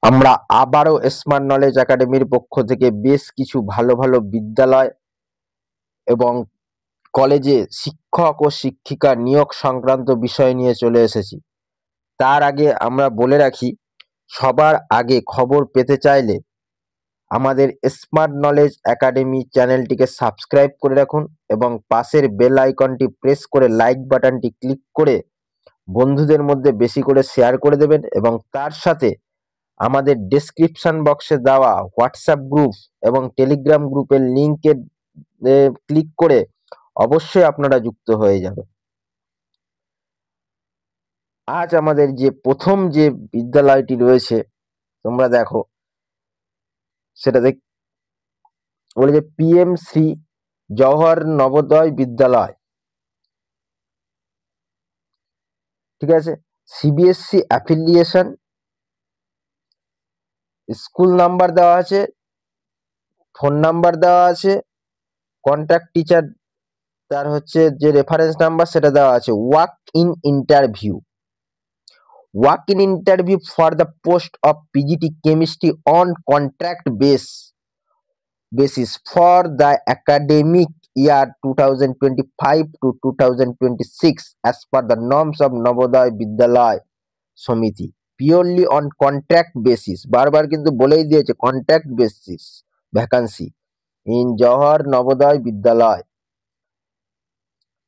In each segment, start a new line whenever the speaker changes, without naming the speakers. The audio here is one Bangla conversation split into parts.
আমরা আবারও স্মার্ট নলেজ একাডেমির পক্ষ থেকে বেশ কিছু ভালো ভালো বিদ্যালয় এবং কলেজে শিক্ষক ও শিক্ষিকা নিয়োগ সংক্রান্ত বিষয় নিয়ে চলে এসেছি। তার আগে আমরা বলে রাখি, সবার আগে খবর পেতে চাইলে আমাদের স্মার্ট নলেজ একাডেমি চ্যানেলটিকে সাবস্ক্রাইব করে রাখুন এবং পাশের বেল আইকনটি প্রেস করে লাইক বাটনটি ক্লিক করে বন্ধুদের মধ্যে বেশি করে শেয়ার করে দেবেন এবং তার সাথে আমাদের ডেসক্রিপশন বক্সে দেওয়া হোয়াটসঅ্যাপ গ্রুপ এবং টেলিগ্রাম গ্রুপের লিঙ্কে ক্লিক করে অবশ্যই আপনারা যুক্ত হয়ে যাবেন। আজ আমাদের যে প্রথম যে বিদ্যালয়টি রয়েছে তোমরা দেখো, সেটা বলে যে PM শ্রী জওহর নবোদয় বিদ্যালয়, ঠিক আছে। CBSE অ্যাফিলিয়েশন, স্কুল নাম্বার দেওয়া আছে, ফোন নাম্বার দেওয়া আছে, কন্ট্যাক্ট টিচার তার হচ্ছে যে রেফারেন্স নাম্বার সেটা দেওয়া আছে। Walk in interview for the post of PGT chemistry on contract basis for the academic year 2025 to 2026 as per the norms of Navodaya Vidyalaya Samiti, purely on contract basis। বারবার কিন্তু বলেই দিয়েছে contract basis vacancy in Jawahar Navodaya বিদ্যালয়,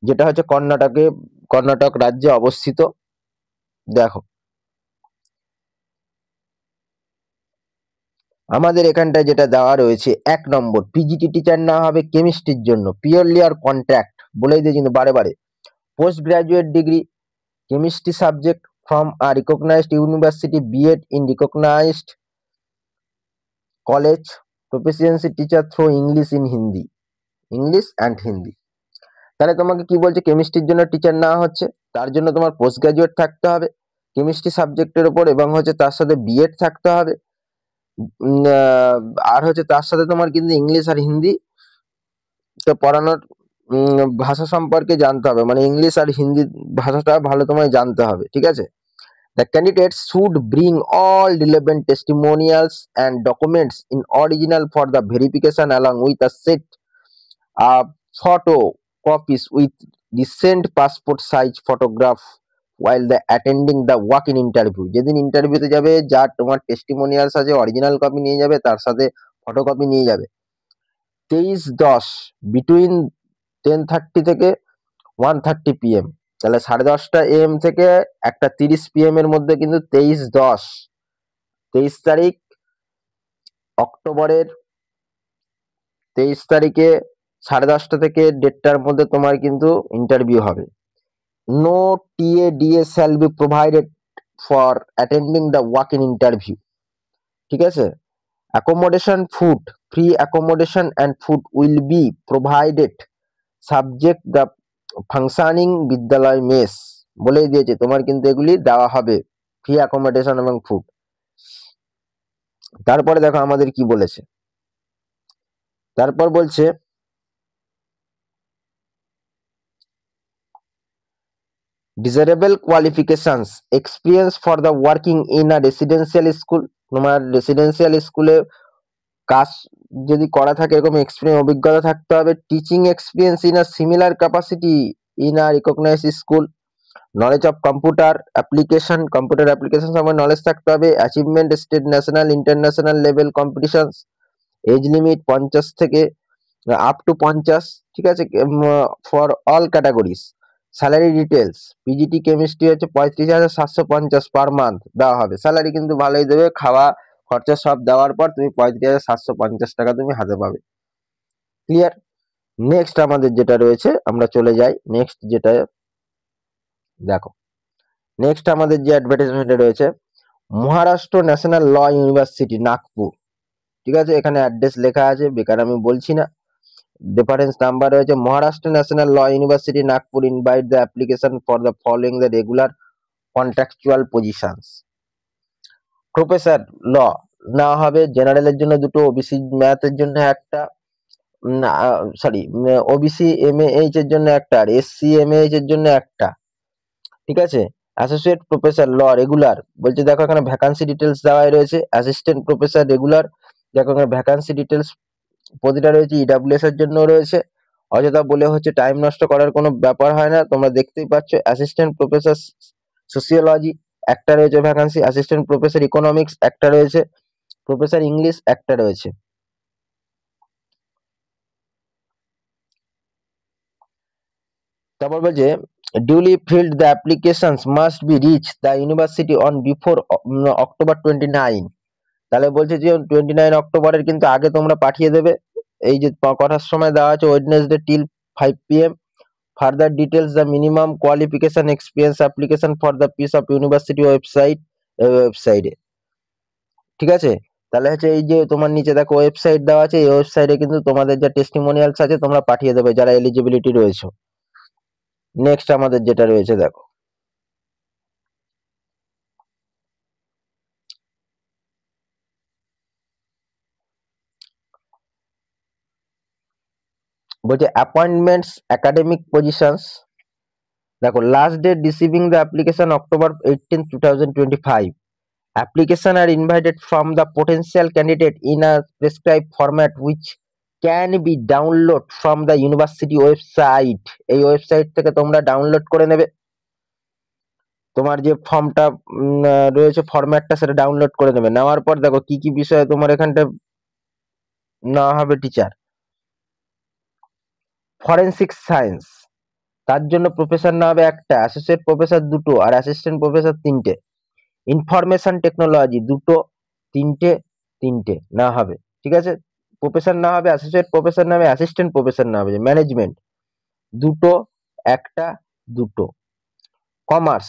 যেটা হচ্ছে কর্ণাটক রাজ্যে অবস্থিত। দেখো, আমাদের এখানটায় যেটা দেওয়া রয়েছে, 1 নম্বর, PGT টিচার না হবে কেমিস্ট্রির জন্য, পিওরলি আর কন্ট্রাক্ট বলেই দিয়ে কিন্তু বারে বারে। Post graduate degree chemistry subject from a recognized university, BEd in recognized college, proficiency teacher through English and Hindi। তাহলে তোমাকে কি বলছে, কেমিস্ট্রির জন্য টিচার না হচ্ছে, তার জন্য তোমার পোস্ট গ্রাজুয়েট থাকতে হবে কেমিস্ট্রি সাবজেক্টের উপর, এবং হচ্ছে তার সাথে BEd থাকতে হবে, আর হচ্ছে তার সাথে তোমার কিন্তু ইংলিশ আর হিন্দি তো পড়ানোর ভাষা সম্পর্কে জানতে হবে, মানে ইংলিশ আর হিন্দি ভাষাটা ভালো তোমায় জানতে হবে, ঠিক আছে। The candidates should bring all relevant testimonials and documents in original for the verification along with a set of photo copies with recent passport size photograph while the attending the walk-in interview। যেদিন ইন্টারভিউতে যাবে, যার তোমার টেস্টিমোনিয়ালস আছে অরিজিনাল কপি নিয়ে যাবে, তার সাথে ফটোকপি নিয়ে যাবে। 23-10 বিটুইন 10:30 থেকে 1:30 PM, তাহলে 10:30 AM থেকে 1:30 PM এর মধ্যে কিন্তু 23 তারিখ অক্টোবরের 23 তারিখে 10:30 থেকে 1:30টার মধ্যে তোমার কিন্তু ইন্টারভিউ হবে। No TADA shall be provided for attending the walk-in interview, ঠিক আছে। accommodation food, free accommodation and food will be provided subject the functioning বিদ্যালয় মেস, বলেই দিয়েছে তোমার কিন্তু এগুলি দেওয়া হবে, ফ্রি অ্যাকোমোডেশন এবং ফুড। তারপরে দেখো আমাদের কি বলেছে, তারপর বলছে desirable qualifications experience for the working in a residential school, তোমার রেসিডেন্সিয়াল স্কুলে কাজ যদি করা থাকে এরকম এক্সপিরিয়েন্স অভিজ্ঞতা থাকতে হবে। Teaching experience in a similar capacity in a recognized school, knowledge of computer application সম্বন্ধে নলেজ থাকতে হবে। Achievement state, national, international level competitions, age limit 50 থেকে আপ টু 50, ঠিক আছে, for all categories. Salary details, PGT chemistry হচ্ছে 35,750 পার মান্থ দেওয়া হবে, স্যালারি কিন্তু ভালোই দেবে, খাওয়া খরচা সব দেওয়ার পর তুমি 35,750 টাকা তুমি হাতে পাবে। ক্লিয়ার। নেক্সট আমাদের যেটা রয়েছে, আমরা চলে যাই নেক্সট, যেটা দেখো, নেক্সট আমাদের যে অ্যাডভার্টাইজমেন্টে রয়েছে, Maharashtra national law university Nagpur, ঠিক আছে, এখানে অ্যাড্রেস লেখা আছে, বেকার আমি বলছি না। রেফারেন্স নাম্বার রয়েছে, Maharashtra national law university Nagpur invite the application for the following the regular contractual positions. Professor law না হবে, জেনারেলের জন্য 2টো, ওবিসি ম্যাথের জন্য 1টা, সরি OBC MAH এর জন্য 1টা, আর SC MAH এর জন্য 1টা, ঠিক আছে। অ্যাসোসিয়েট প্রফেসর ল রেগুলার বলছে, দেখো এখানে ভ্যাকান্সি ডিটেলস দেওয়াই রয়েছে। অ্যাসিস্ট্যান্ট প্রফেসর রেগুলার, দেখো এখানে ভ্যাকান্সি ডিটেলস প্রতিটা রয়েছে, ইডাব্লিউএস এর জন্য রয়েছে। অযথা বলে হচ্ছে টাইম নষ্ট করার কোনো ব্যাপার হয় না, তোমরা দেখতেই পাচ্ছ। অ্যাসিস্ট্যান্ট প্রফেসর সোসিওলজি একটা রয়েছে ভ্যাকান্সি, অ্যাসিস্ট্যান্ট প্রফেসর ইকোনমিক্স একটা রয়েছে, প্রফেসর ইংলিশ একটা রয়েছে। তারপর বলছে duly field the applications must be reach the university on before October 29। তাহলে বলছে যে 29 অক্টোবরের কিন্তু আগে তোমরা পাঠিয়ে দেবে। এই যে কটার সময় দেওয়া আছে, Wednesday till 5 PM। Further details the minimum qualification experience application for the piece of university ওয়েবসাইটে। ঠিক আছে, তাহলে হচ্ছে এই যে তোমার নিচে দেখো ওয়েবসাইট দেওয়া আছে, এই ওয়েবসাইটে কিন্তু তোমাদের যা টেস্টিমোনিয়ালস আছে তোমরা পাঠিয়ে দেবে যারা এলিজিবিলিটি রয়েছে। নেক্সট আমাদের যেটা রয়েছে দেখো, বলছে অ্যাপয়েন্টমেন্টস একাডেমিক পজিশনস। দেখো last date receiving the application October 18, 2025. Application are invited from the potential candidate in a prescribed format which can be download from the university website. এই ওয়েবসাইট থেকে তোমরা ডাউনলোড করে নেবে, তোমার যে ফর্মটা রয়েছে ফরম্যাটটা সেটা ডাউনলোড করে নেবে। নেওয়ার পর দেখো কি কি বিষয়ে তোমার এখানটা নেওয়া হবে টিচার। ফরেনসিক সায়েন্স, তার জন্য প্রফেসর নেওয়া হবে একটা, অ্যাসোসিয়েট প্রফেসর দুটো আর অ্যাসিস্ট্যান্ট প্রফেসর তিনটে। ইনফরমেশন টেকনোলজি দুটো, তিনটে তিনটে না হবে। ঠিক আছে, প্রফেসর না হবে, অ্যাসোসিয়েট প্রফেসর না হবে, অ্যাসিস্ট্যান্ট প্রফেসর না হবে। ম্যানেজমেন্ট দুটো, একটা, দুটো। কমার্স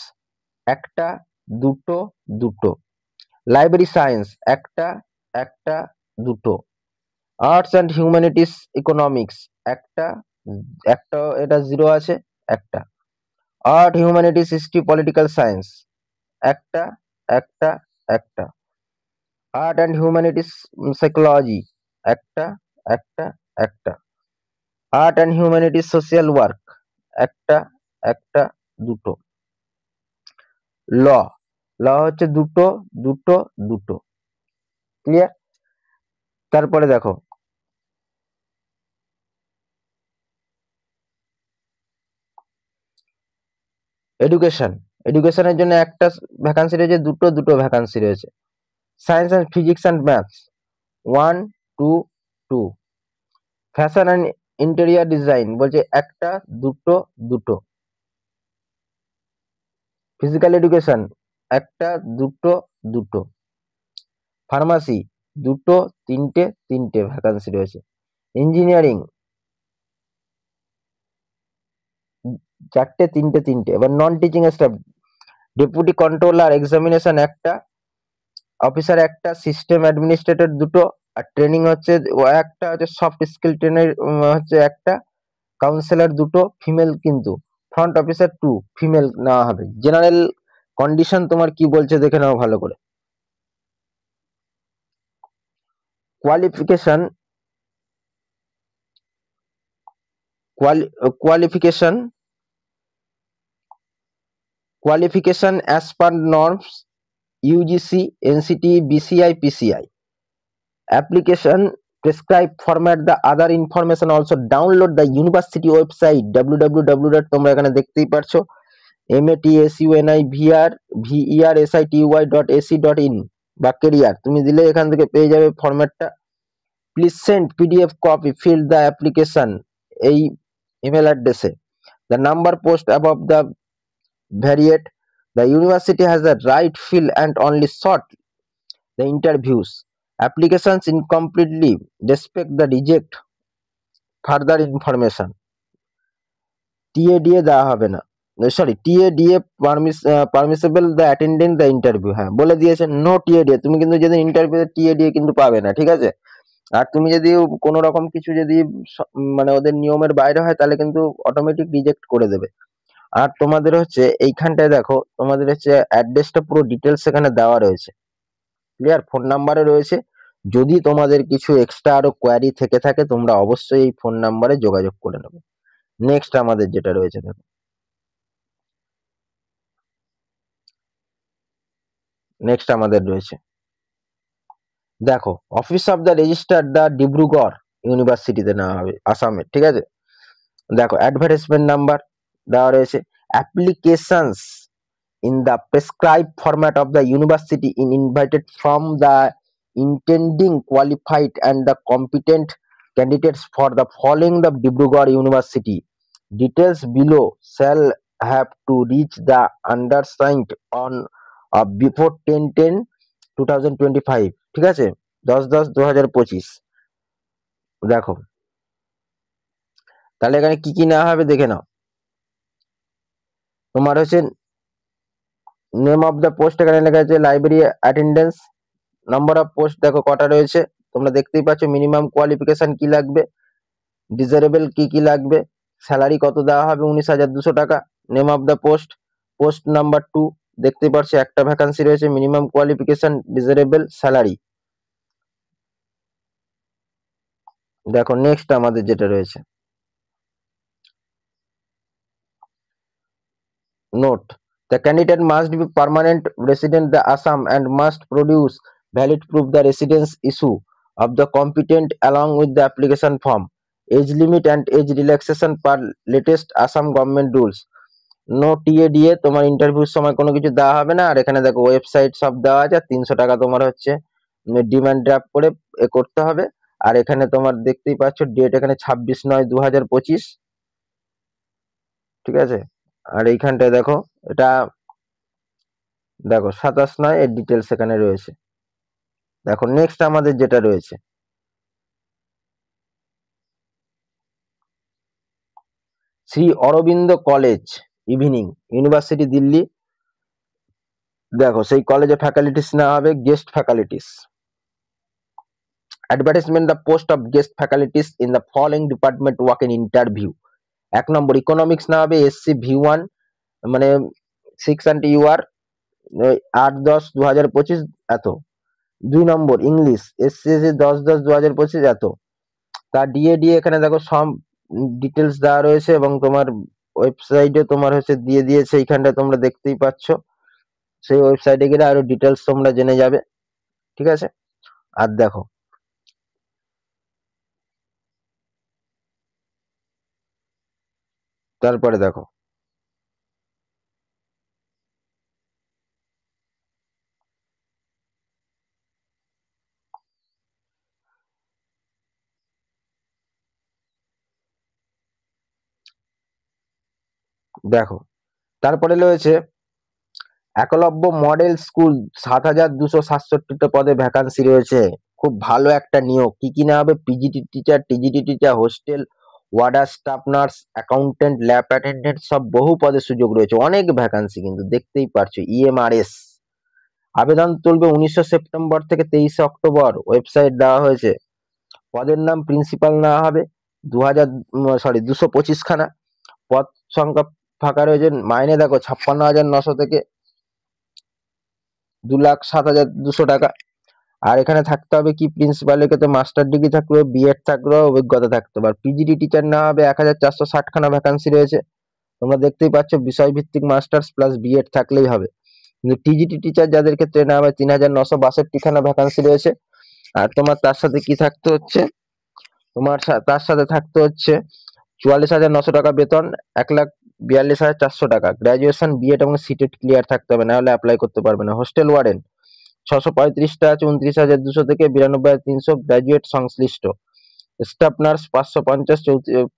একটা, দুটো, দুটো। লাইব্রেরি সায়েন্স একটা, একটা, দুটো। আর্টস অ্যান্ড হিউম্যানিটিস ইকোনমিক্স একটা, একটা, এটা জিরো আছে, একটা। Art humanities history political science একটা, একটা, একটা। আর্ট অ্যান্ড হিউম্যানিটিস সাইকোলজি একটা, একটা, একটা। Art and humanities social work একটা, একটা, দুটো। ল, ল হচ্ছে দুটো, দুটো, দুটো। ক্লিয়ার? তারপরে দেখো এডুকেশন, এডুকেশনের জন্য একটা ভ্যাকান্সি রয়েছে, দুটো, দুটো ভ্যাকান্সি রয়েছে। Science and physics and maths 1, 2, 2। Fashion and interior design বলছে একটা, দুটো, দুটো। ফিজিক্যাল এডুকেশন একটা, দুটো, দুটো। ফার্মাসি দুটো, তিনটে, তিনটে ভ্যাকান্সি রয়েছে। ইঞ্জিনিয়ারিং চারটে, তিনটে, তিনটে। এবার non teaching staff deputy controller examination একটা, অফিসার একটা, সিস্টেম অ্যাডমিনিস্ট্রেটর দুটো, আর ট্রেনিং হচ্ছে একটা, হচ্ছে সফট স্কিল ট্রেনের হচ্ছে একটা, কাউন্সিলর দুটো ফিমেল, কিন্তু ফ্রন্ট অফিসার টু ফিমেল নেওয়া হবে। জেনারেল কন্ডিশন তোমার কি বলছে দেখে নাও ভালো করে। Qualification, qualification, qualification as per norms UGC, NCT, BCI, PCI. Application prescribed format the other information also download the university website www. তোমরা এখানে দেখতেই পারছো matsunivr.ver.ac.in বা কেরিয়ার তুমি দিলে এখান থেকে পেয়ে যাবে ফরম্যাটটা। Please send PDF copy fill the application এই ইমেল অ্যাড্রেসে। The number post above the variate. The university has the right fill and only short the interviews. Applications incompletely respect the reject further information. TADA দেওয়া হবে না, sorry TADA permissible the attending the interview. হ্যাঁ বলে দিয়েছে নো TADA, তুমি কিন্তু যেদিন ইন্টারভিউ TADA কিন্তু পাবে না। ঠিক আছে, আর তুমি যদি কোনো রকম কিছু যদি মানে ওদের নিয়মের বাইরে হয় তাহলে কিন্তু অটোমেটিক রিজেক্ট করে দেবে। আর তোমাদের হচ্ছে এইখানটায় দেখো তোমাদের হচ্ছে অ্যাড্রেসটা পুরো ডিটেলস এখানে দেওয়া রয়েছে। ক্লিয়ার? ফোন নাম্বারে রয়েছে। যদি তোমাদের কিছু এক্সট্রা আরো কোয়ারি থেকে থাকে তোমরা অবশ্যই এই ফোন নাম্বারে যোগাযোগ করে নেবে। নেক্সট আমাদের যেটা রয়েছে দেখো, নেক্সট আমাদের রয়েছে, দেখো office of the register the Dibrugarh ইউনিভার্সিটিতে নেওয়া হবে আসামের, ঠিক আছে। দেখো অ্যাডভার্টাইজমেন্ট নাম্বার দেওয়া রয়েছে, applications in the prescribed format of the university in invited from the intending qualified and the competent candidates for the following the Dibrugarh University. Details below shall have to reach the undersigned on before 10/10/2025, ঠিক আছে, 10/10/2025। দেখো তাহলে এখানে কি কি নেওয়া হবে দেখে নাও। তোমার হচ্ছে নেম অফ দ্য পোস্ট, এখানে লেখা আছে library attendance. Number of post দেখো কটা রয়েছে, তোমরা দেখতেই পাচ্ছ। মিনিমাম কোয়ালিফিকেশন কি লাগবে, ডিজারেবল কি কি লাগবে, স্যালারি কত দেওয়া হবে, 19,200 টাকা। Name of the post, post number 2, দেখতেই পাচ্ছ একটা ভ্যাকান্সি রয়েছে, মিনিমাম কোয়ালিফিকেশন, ডিজারেবল, স্যালারি। দেখো নেক্সট আমাদের যেটা রয়েছে, note, the candidate must be permanent resident the Assam and must produce valid proof the residence issue of the competent along with the application form. Age limit and age relaxation per latest Assam government rules. No TA দিয়ে তোমার ইন্টারভিউর সময় কোনো কিছু দেওয়া হবে না। আর এখানে দেখো ওয়েবসাইট সব দেওয়া আছে, 300 টাকা তোমার হচ্ছে ডিমান্ড ড্রাফট করে করতে হবে। আর এখানে তোমার দেখতেই পাচ্ছ ডেট, এখানে 26/9/2025, ঠিক আছে। আর এইখানটায় দেখো এটা দেখো 27/9 এর ডিটেলস এখানে রয়েছে। দেখো নেক্সট আমাদের যেটা রয়েছে, Shri Aurobindo college evening university Delhi. দেখো সেই কলেজে ফ্যাকাল্টিস নেওয়া হবে, guest faculties. Advertisement the post of guest faculties in the following department walk in interview. 1 number economics নেওয়া হবে, এসসি V1, মানে 6 8/10/2025 এত। 2 নম্বর ইংলিশ, এসসি 10/10/2025 এত। তার ডিএ এখানে দেখো সব ডিটেলস দেওয়া রয়েছে এবং তোমার ওয়েবসাইটে তোমার হচ্ছে দিয়ে দিয়েছে, এইখানটা তোমরা দেখতেই পাচ্ছ। সেই ওয়েবসাইটে গেলে আরো ডিটেলস তোমরা জেনে যাবে, ঠিক আছে। আর দেখো তারপরে দেখো দেখো তারপরে রয়েছে একলব্য মডেল স্কুল, 7,267টা পদে ভ্যাকান্সি রয়েছে। খুব ভালো একটা নিয়োগ। কি কি না হবে, PGT teacher, TGT teacher, hostel warden, staff nurse, accountant, lab attendant, সব বহু পদে সুযোগ রয়েছে। অনেক ভ্যাকান্সি কিন্তু দেখতেই পারছো। ইএমআরএস আবেদন চলবে 19 সেপ্টেম্বর থেকে 23 অক্টোবর, ওয়েবসাইট দেওয়া হয়েছে। পদের নাম প্রিন্সিপাল নেওয়া হবে, 225 খানা। পদ সংখ্যা ফাঁকা রয়েছে। মাইনে দেখো 56,900 থেকে 2,07,200 টাকা। আর এখানে থাকতে হবে কি, প্রিন্সিপালের ক্ষেত্রে মাস্টার ডিগ্রি থাকতে হবে, বিএড থাকতে হবে, অভিজ্ঞতা থাকতে হবে। আর পিজিটি টিচার নেওয়া হবে 1,460 খানা ভ্যাকান্সি রয়েছে। তোমরা দেখতেই পাচ্ছ, বিষয় ভিত্তিক মাস্টার্স প্লাস বিএড থাকলেই হবে। কিন্তু টিজিটি টিচার যাদের ক্ষেত্রে নেওয়া হবে 3,962 খানা ভ্যাকান্সি রয়েছে। আর তোমার তার সাথে কি থাকতে হচ্ছে, তোমার তার সাথে থাকতে হচ্ছে 44,900 টাকা বেতন, 1,42,400 টাকা। গ্রাজুয়েশন, বিএড এবং সিটেট ক্লিয়ার থাকতে হবে, না হলে অ্যাপ্লাই করতে পারবে না। হোস্টেল ওয়ার্ডেন 635টা আছে, 29,200 থেকে 92,300 গ্রাজুয়েট সংশ্লিষ্ট। স্টাফ নার্স 550,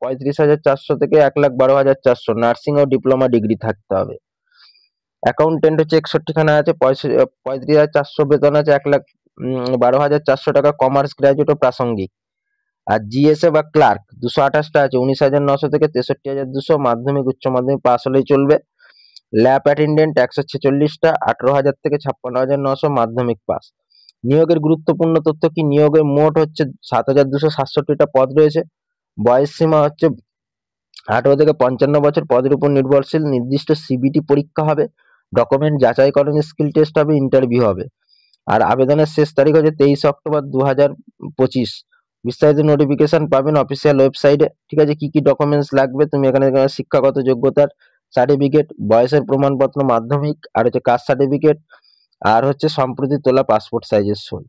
35,400 থেকে 1,12,400। নার্সিং ও ডিপ্লোমা ডিগ্রি থাকতে হবে। অ্যাকাউন্টেন্ট হচ্ছে 61 খানা আছে, 35,400 বেতন আছে, 1,12,400 টাকা। কমার্স গ্রাজুয়েট ও প্রাসঙ্গিক। আর জিএসএ বা ক্লার্ক 228টা আছে, 19,900 থেকে 63,200। মাধ্যমিক উচ্চ মাধ্যমিক পাস হলেই চলবে। ল্যাব অ্যাটেন্ডেন্ট 146টা, 18,000 থেকে 56,900, মাধ্যমিক পাস। নিয়োগের গুরুত্বপূর্ণ তথ্য কি, নিয়োগের মোট হচ্ছে 7,267টা পদ রয়েছে। বয়স সীমা হচ্ছে 18 থেকে 55 বছর। পদের উপর নির্ভরশীল। নির্দিষ্ট সিবিটি পরীক্ষা হবে, ডকুমেন্ট যাচাইকরণ, স্কিল টেস্ট হবে, ইন্টারভিউ হবে। আর আবেদনের শেষ তারিখ হচ্ছে 23 অক্টোবর 2025। বিস্তারিত নোটিফিকেশন পাবেন অফিসিয়াল ওয়েবসাইটে, ঠিক আছে। কি কি ডকুমেন্টস লাগবে, তুমি এখানে শিক্ষাগত যোগ্যতার সার্টিফিকেট, বয়সের প্রমাণপত্র, মাধ্যমিক, আর হচ্ছে কাস্ট সার্টিফিকেট, আর হচ্ছে সম্প্রতি তোলা পাসপোর্ট সাইজের ছবি।